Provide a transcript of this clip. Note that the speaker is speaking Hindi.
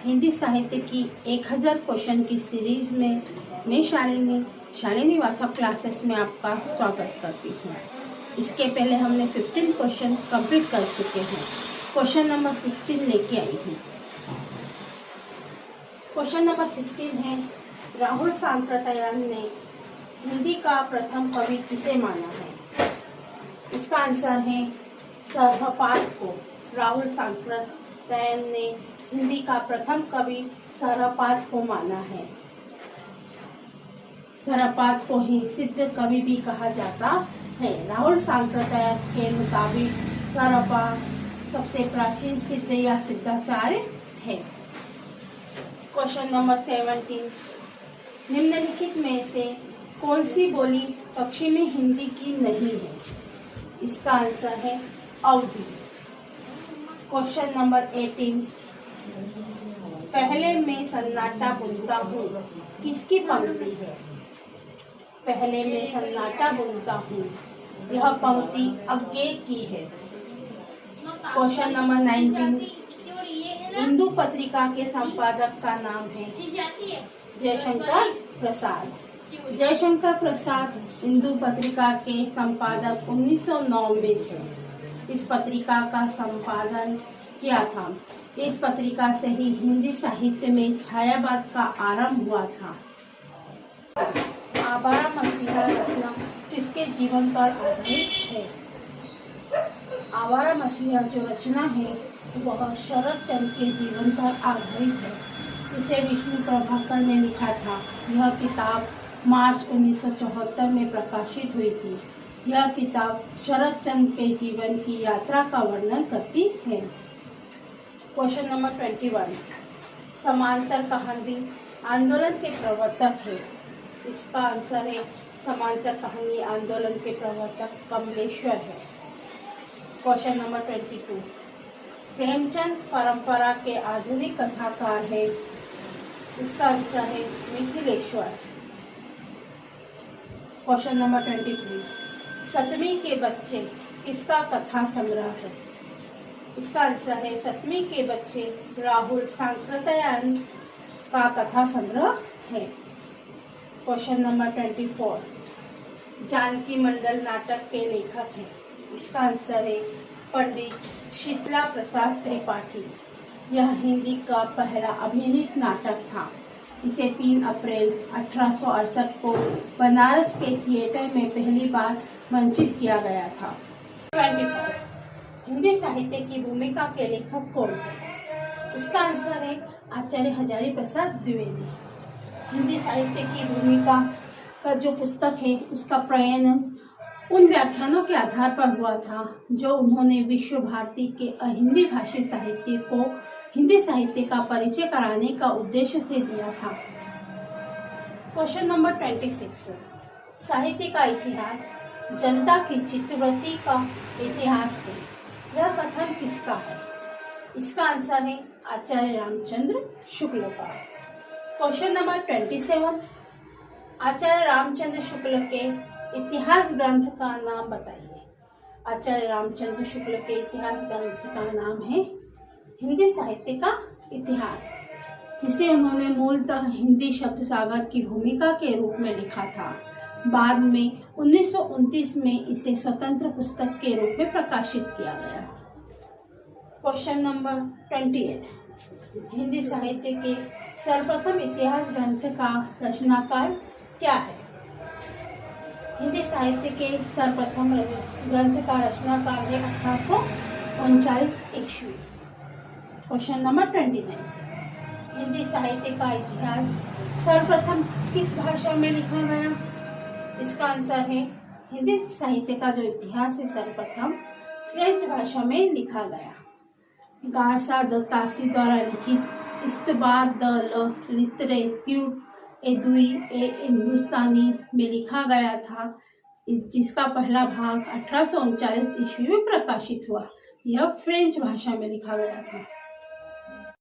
हिंदी साहित्य की 1000 क्वेश्चन की सीरीज में मैं शालिनी वाथा क्लासेस में आपका स्वागत करती हूँ। इसके पहले हमने 15 क्वेश्चन कंप्लीट कर चुके हैं। क्वेश्चन नंबर 16 लेके आई हूँ। क्वेश्चन नंबर 16 है, राहुल सांकृत्यायन ने हिंदी का प्रथम कवि किसे माना है? इसका आंसर है सरहपाद को। राहुल सांकृत्यायन ने हिंदी का प्रथम कवि सरहपाद को माना है। सरहपाद को ही सिद्ध कवि भी कहा जाता है। राहुल सांकृत्यायन के मुताबिक सरहपाद सबसे प्राचीन सिद्ध या सिद्धाचार्य है। क्वेश्चन नंबर 17, निम्नलिखित में से कौन सी बोली पश्चिमी हिंदी की नहीं है? इसका आंसर है अवधी। क्वेश्चन नंबर 18, पहले मैं सन्नाटा बुनता हूँ किसकी पंक्ति है? पहले मैं सन्नाटा बुनता हूँ, यह पंक्ति अज्ञे की है। क्वेश्चन नंबर 19, हिंदू पत्रिका के संपादक का नाम है जयशंकर प्रसाद। जयशंकर प्रसाद हिंदू पत्रिका के संपादक 1909 में थे। इस पत्रिका का संपादन किया था। इस पत्रिका से ही हिंदी साहित्य में छायावाद का आरंभ हुआ था। आवारा मसीहा रचना किसके जीवन पर आधारित है? आवारा मसीहा जो रचना है वह शरद चंद्र के जीवन पर आधारित है। इसे विष्णु प्रभाकर ने लिखा था। यह किताब मार्च 1974 में प्रकाशित हुई थी। यह किताब शरद चंद्र के जीवन की यात्रा का वर्णन करती है। क्वेश्चन नंबर 21, समांतर कहानी आंदोलन के प्रवर्तक है। इसका आंसर है समांतर कहानी आंदोलन के प्रवर्तक कमलेश्वर है। क्वेश्चन नंबर 22, प्रेमचंद परंपरा के आधुनिक कथाकार है। इसका आंसर है मिथिलेश्वर। क्वेश्चन नंबर 23, सतमी के बच्चे किसका कथा संग्रह है? इसका आंसर है सतमी के बच्चे राहुल सांकृत्यायन का कथा संग्रह है। क्वेश्चन नंबर 24, जानकी मंडल नाटक के लेखक हैं। इसका आंसर है पंडित शीतला प्रसाद त्रिपाठी। यह हिंदी का पहला अभिनीत नाटक था। इसे 3 अप्रैल 1868 को बनारस के थिएटर में पहली बार मंचित किया गया था। 25, हिंदी साहित्य की भूमिका के लेखक कौन है? इसका आंसर है आचार्य हजारी प्रसाद द्विवेदी। हिंदी साहित्य की भूमिका का जो पुस्तक है उसका प्रयन उन व्याख्यानों के आधार पर हुआ था जो उन्होंने विश्व भारती के अहिंदी भाषी साहित्य को हिंदी साहित्य का परिचय कराने का उद्देश्य से दिया था। क्वेश्चन नंबर 26, साहित्य का इतिहास जनता की चित्तवृत्ति का इतिहास है। यह कथन किसका है? इसका आंसर है आचार्य रामचंद्र शुक्ल का। क्वेश्चन नंबर 27, आचार्य रामचंद्र शुक्ल के इतिहास ग्रंथ का नाम बताइए। आचार्य रामचंद्र शुक्ल के इतिहास ग्रंथ का नाम है हिंदी साहित्य का इतिहास, जिसे उन्होंने मूलतः हिंदी शब्द सागर की भूमिका के रूप में लिखा था। बाद में 1929 में इसे स्वतंत्र पुस्तक के रूप में प्रकाशित किया गया। क्वेश्चन नंबर 28, हिंदी साहित्य के सर्वप्रथम इतिहास ग्रंथ का रचनाकार क्या है? हिंदी साहित्य के सर्वप्रथम ग्रंथ का रचनाकार है 1839 ईस्वी। क्वेश्चन नंबर 29, हिंदी साहित्य का इतिहास सर्वप्रथम किस भाषा में लिखा गया? इसका आंसर है हिंदी साहित्य का जो इतिहास है सर्वप्रथम फ्रेंच भाषा में लिखा गया। गारसा द तासी द्वारा लिखित इस्तबार द लिटरेट्यूर एदुई ए हिंदुस्तानी में लिखा गया था, जिसका पहला भाग 1839 ईस्वी में प्रकाशित हुआ। यह फ्रेंच भाषा में लिखा गया था।